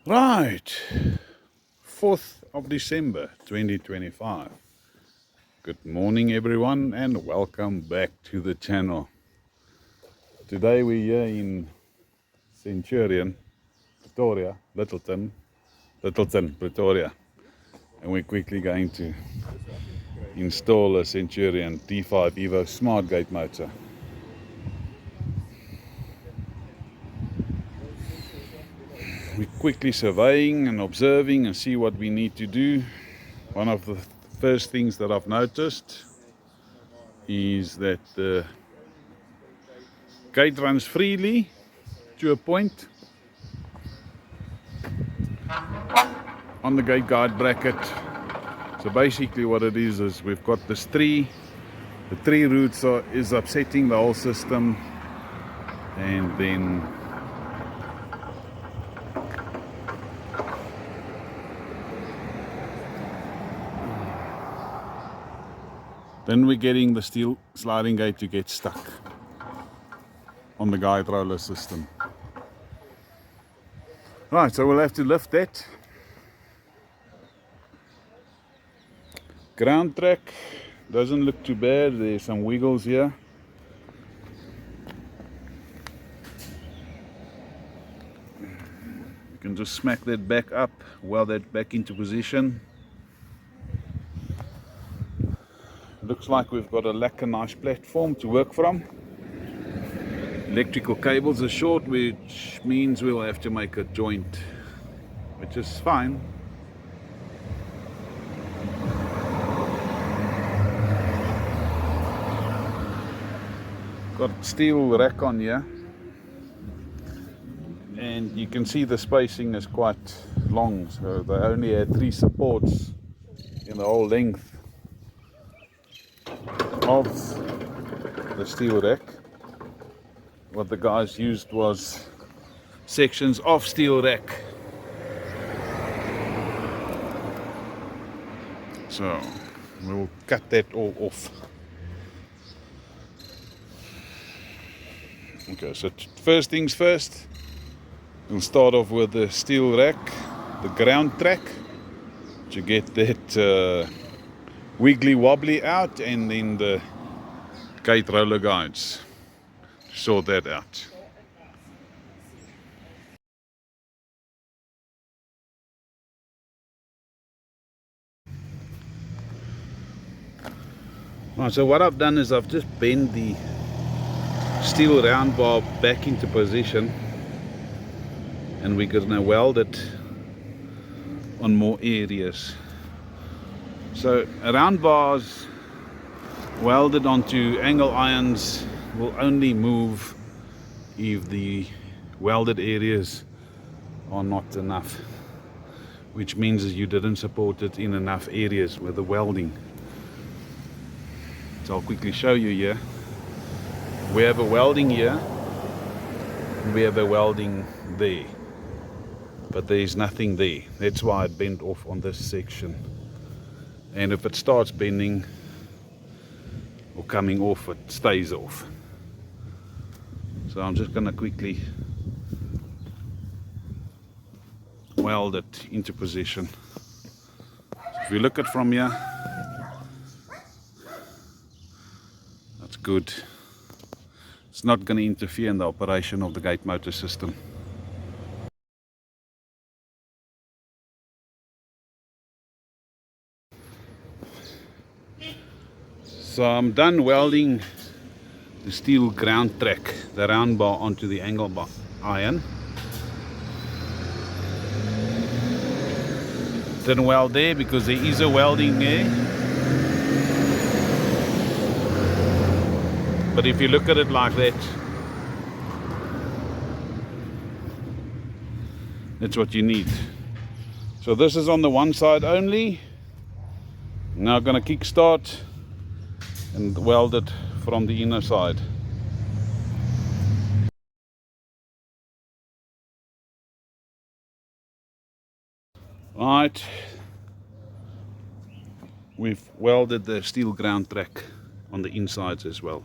Right, 4th of December 2025. Good morning everyone and welcome back to the channel. Today we're here in Centurion, Pretoria, Littelton, Pretoria, and we're quickly going to install a Centurion D5 Evo Smart Gate motor. We're quickly surveying and observing and see what we need to do. One of the first things that I've noticed is that the gate runs freely to a point on the gate guide bracket. So basically what it is we've got this tree. The tree roots is upsetting the whole system, and then we're getting the steel sliding gate to get stuck on the guide roller system. Right, so we'll have to lift that. Ground track doesn't look too bad. There's some wiggles here. You can just smack that back up, weld that back into position. Looks like we've got a lacquer nice platform to work from. Electrical cables are short, which means we'll have to make a joint, which is fine. Got steel rack on here, and you can see the spacing is quite long, so they only had 3 supports in the whole length of the steel rack. What the guys used was sections of steel rack. So we'll cut that all off. Okay, so first things first, we'll start off with the steel rack, the ground track, to get that wiggly wobbly out, and then the gate roller guides to sort that out. Right, so what I've done is I've just bent the steel round bar back into position, and we're going to weld it on more areas. So round bars welded onto angle irons will only move if the welded areas are not enough, which means that you didn't support it in enough areas with the welding. So I'll quickly show you here. We have a welding here, and we have a welding there, but there is nothing there. That's why it bent off on this section, and if it starts bending or coming off, it stays off. So I'm just going to quickly weld it into position. So if you look at from here, that's good. It's not going to interfere in the operation of the gate motor system. So I'm done welding the steel ground track, the round bar, onto the angle bar iron. Didn't weld there because there is a welding there. But if you look at it like that, that's what you need. So this is on the one side only. Now I'm going to kickstart and weld it from the inner side. Right, we've welded the steel ground track on the insides as well.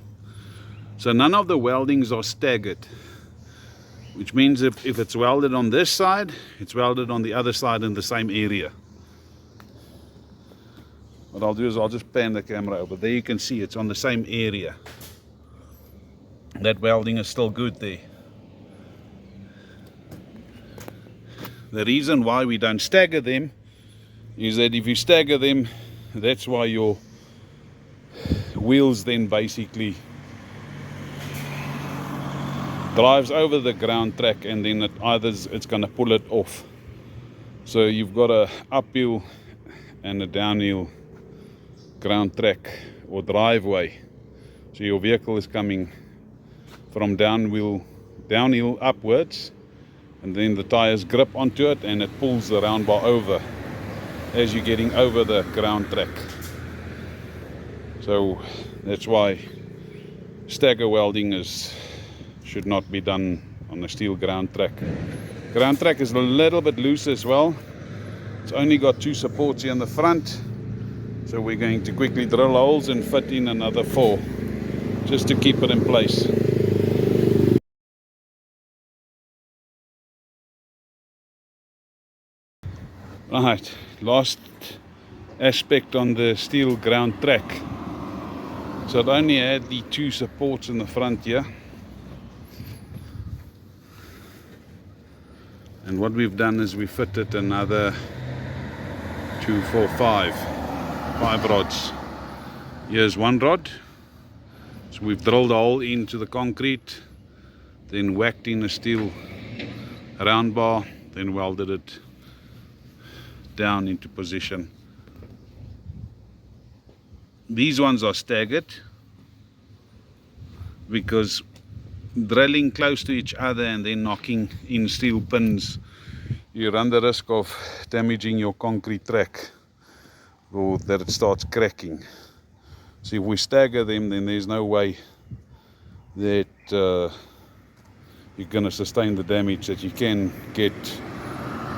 So none of the weldings are staggered, which means if it's welded on this side, it's welded on the other side in the same area. What I'll do is I'll just pan the camera over. There you can see it's on the same area. That welding is still good there. The reason why we don't stagger them is that if you stagger them, that's why your wheels then basically drives over the ground track, and then it's going to pull it off. So you've got a uphill and a downhill ground track or driveway. So your vehicle is coming from downhill upwards, and then the tires grip onto it and it pulls the round bar over as you're getting over the ground track. So that's why stagger welding should not be done on a steel ground track. Ground track is a little bit loose as well. It's only got 2 supports here in the front, so we're going to quickly drill holes and fit in another 4 just to keep it in place. Right, last aspect on the steel ground track. So it only had the 2 supports in the front here. And what we've done is we fitted another 2, 4, 5 rods. Here's 1 rod. So we've drilled a hole into the concrete, then whacked in a steel round bar, then welded it down into position. These ones are staggered because drilling close to each other and then knocking in steel pins, you run the risk of damaging your concrete track or that it starts cracking. So if we stagger them, then there's no way that you're going to sustain the damage that you can get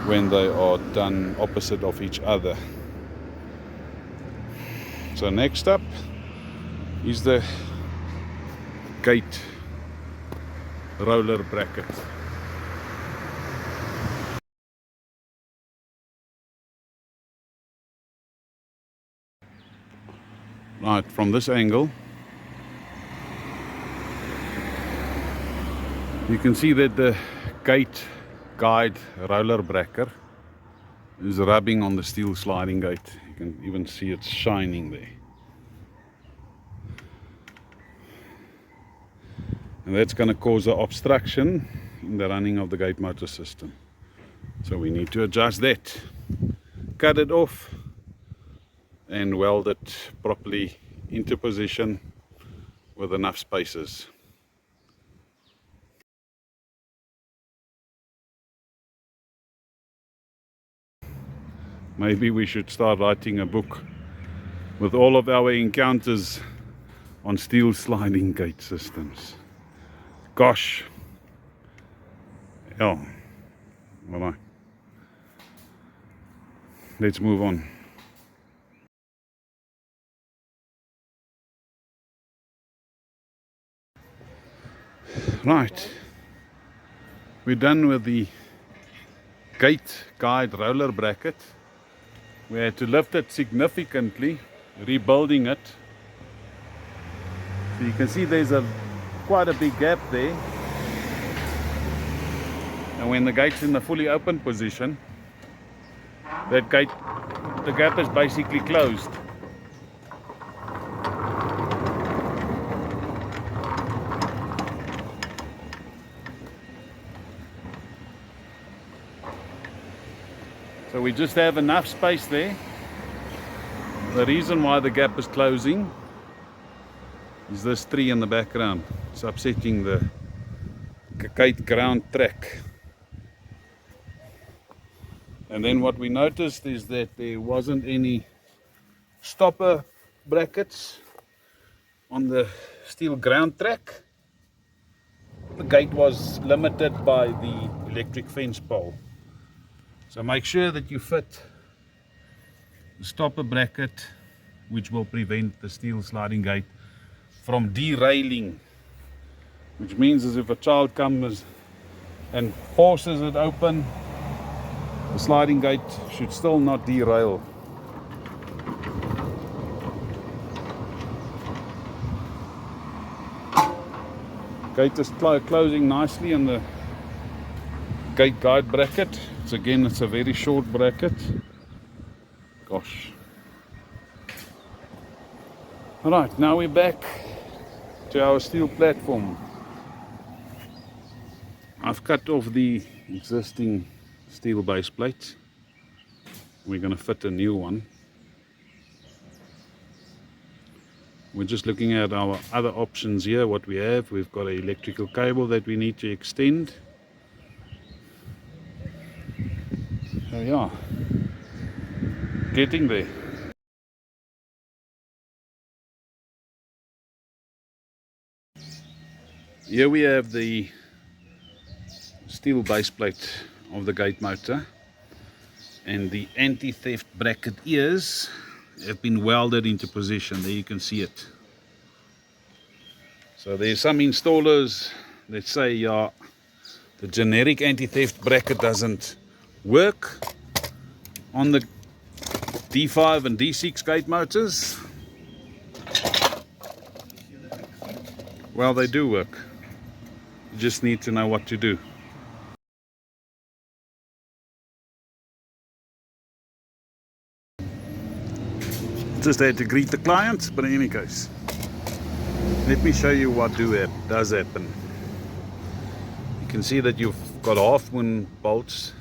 when they are done opposite of each other. So next up is the gate roller bracket. Right, from this angle you can see that the gate guide roller bracket is rubbing on the steel sliding gate. You can even see it's shining there. And that's going to cause an obstruction in the running of the gate motor system. So we need to adjust that. Cut it off and weld it properly into position with enough spaces. Maybe we should start writing a book with all of our encounters on steel sliding gate systems. Gosh. Yeah. Well, let's move on. Right. We're done with the gate guide roller bracket. We had to lift it significantly, rebuilding it. So you can see there's quite a big gap there. And when the gate's in the fully open position, the gap is basically closed. So we just have enough space there. The reason why the gap is closing is this tree in the background. It's upsetting the gate ground track. And then what we noticed is that there wasn't any stopper brackets on the steel ground track. The gate was limited by the electric fence pole. So make sure that you fit the stopper bracket, which will prevent the steel sliding gate from derailing, which means as if a child comes and forces it open, the sliding gate should still not derail. Gate is closing nicely on the gate guide bracket. It's a very short bracket. Gosh. Alright, now we're back to our steel platform. I've cut off the existing steel base plate. We're going to fit a new one. We're just looking at our other options here, what we have. We've got an electrical cable that we need to extend. So yeah, getting there. Here we have the steel base plate of the gate motor, and the anti-theft bracket ears have been welded into position. There you can see it. So there's some installers that say, yeah, the generic anti-theft bracket doesn't work on the D5 and D6 gate motors. Well, they do work. You just need to know what to do. Just had to greet the client, but in any case, let me show you what does happen. You can see that you've got half-moon bolts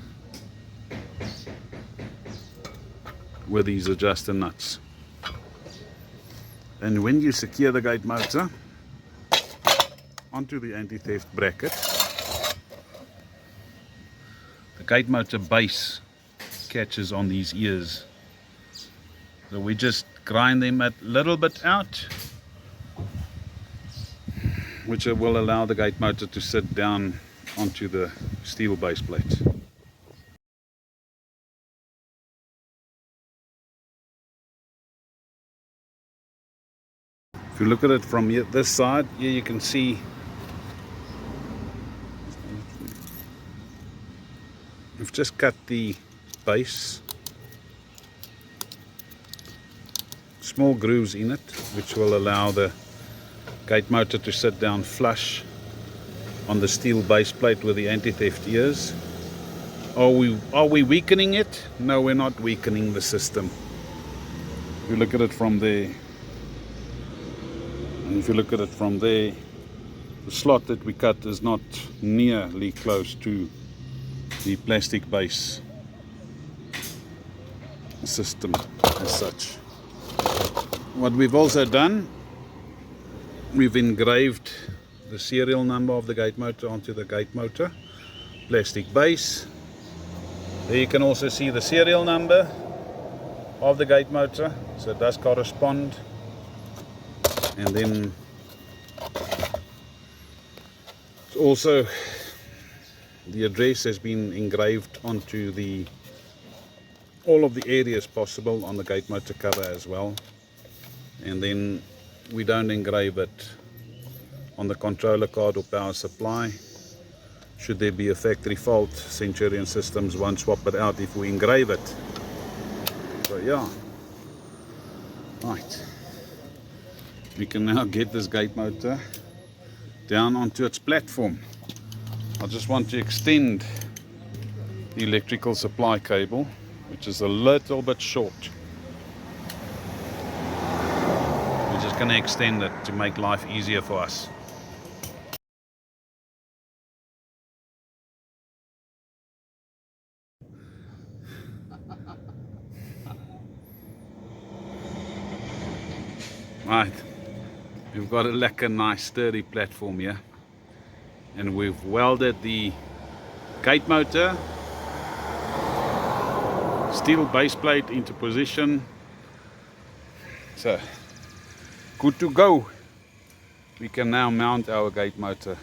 with these adjuster nuts. And when you secure the gate motor onto the anti-theft bracket, the gate motor base catches on these ears. So we just grind them a little bit out, which will allow the gate motor to sit down onto the steel base plate. If you look at it from this side, here you can see we've just cut the base, small grooves in it, which will allow the gate motor to sit down flush on the steel base plate with the anti-theft ears. Are we weakening it? No, we're not weakening the system. If you look at it from there, and if you look at it from there, the slot that we cut is not nearly close to the plastic base system as such. What we've also done, we've engraved the serial number of the gate motor onto the gate motor, plastic base. There you can also see the serial number of the gate motor, so it does correspond. And then also the address has been engraved onto all of the areas possible on the gate motor cover as well. And then we don't engrave it on the controller card or power supply. Should there be a factory fault, Centurion systems won't swap it out if we engrave it. So yeah, right, we can now get this gate motor down onto its platform. I just want to extend the electrical supply cable, which is a little bit short. We're just going to extend it to make life easier for us. Right, we've got a lekker nice sturdy platform here, and we've welded the gate motor, steel base plate into position. So good to go. We can now mount our gate motor,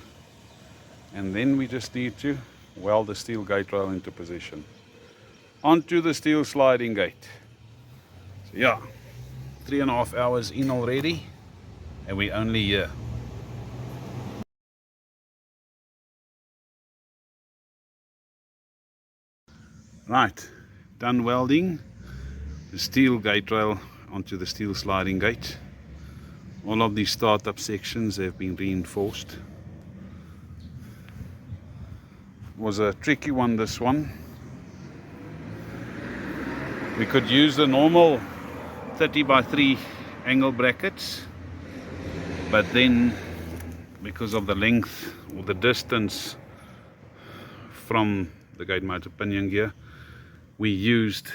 and then we just need to weld the steel gate rail into position onto the steel sliding gate. So yeah, 3.5 hours in already, and we're only here. Right, done welding the steel gate rail onto the steel sliding gate. All of these startup sections have been reinforced. Was a tricky one, this one. We could use the normal 30x3 angle brackets, but then because of the length or the distance from the gate motor pinion gear, we used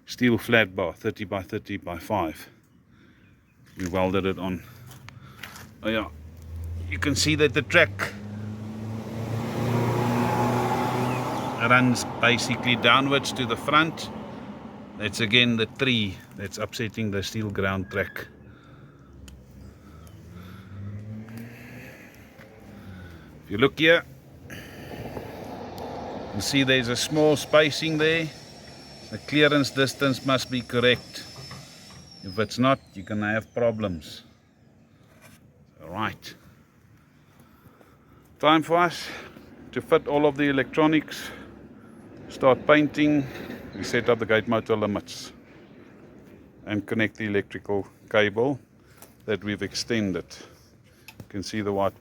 steel flat bar 30x30x5. We welded it on. Oh yeah, you can see that the track runs basically downwards to the front. That's again the tree that's upsetting the steel ground track. If you look here, you see there's a small spacing there. The clearance distance must be correct. If it's not, you're gonna have problems. Alright. Time for us to fit all of the electronics, start painting. We set up the gate motor limits and connect the electrical cable that we've extended. You can see the white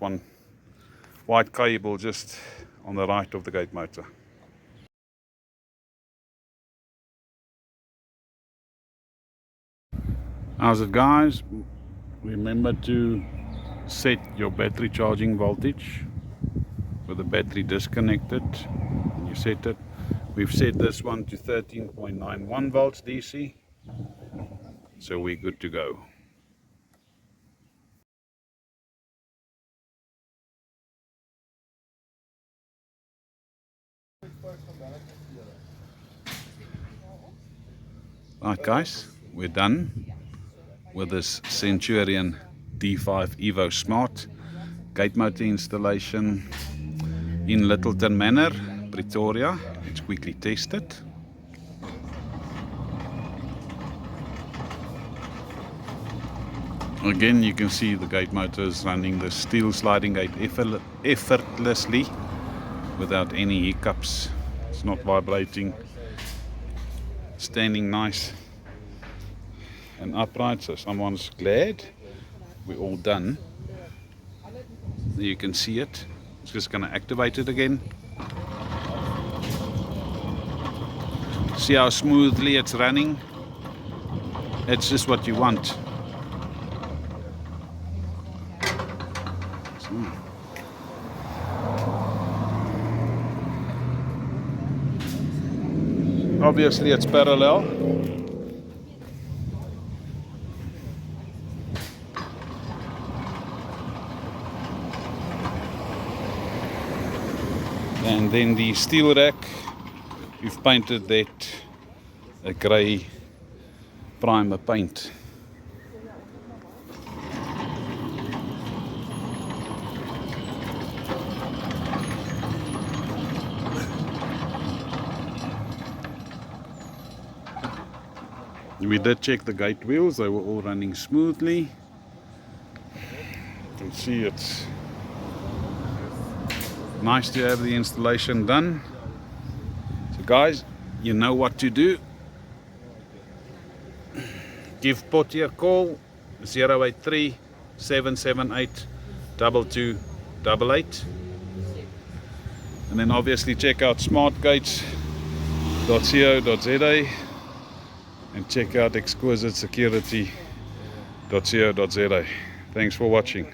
cable just on the right of the gate motor. How's it, guys? Remember to set your battery charging voltage with the battery disconnected. You set it. We've set this one to 13.91 volts DC, so we're good to go. Right, guys, we're done with this Centurion D5 Evo Smart gate motor installation in Littelton Manor, Pretoria. Let's quickly test it. Again, you can see the gate motor is running the steel sliding gate effortlessly without any hiccups. It's not vibrating, standing nice and upright, so someone's glad we're all done. You can see it. It's just going to activate it again. See how smoothly it's running? It's just what you want. Obviously it's parallel. And then the steel rack, we've painted that a grey primer paint. We did check the gate wheels, they were all running smoothly. You can see it's nice to have the installation done. So guys, you know what to do. Give Potty a call, 083 778 2288. And then obviously check out SmartGates.co.za and check out exquisitesecurity.co.za. Thanks for watching.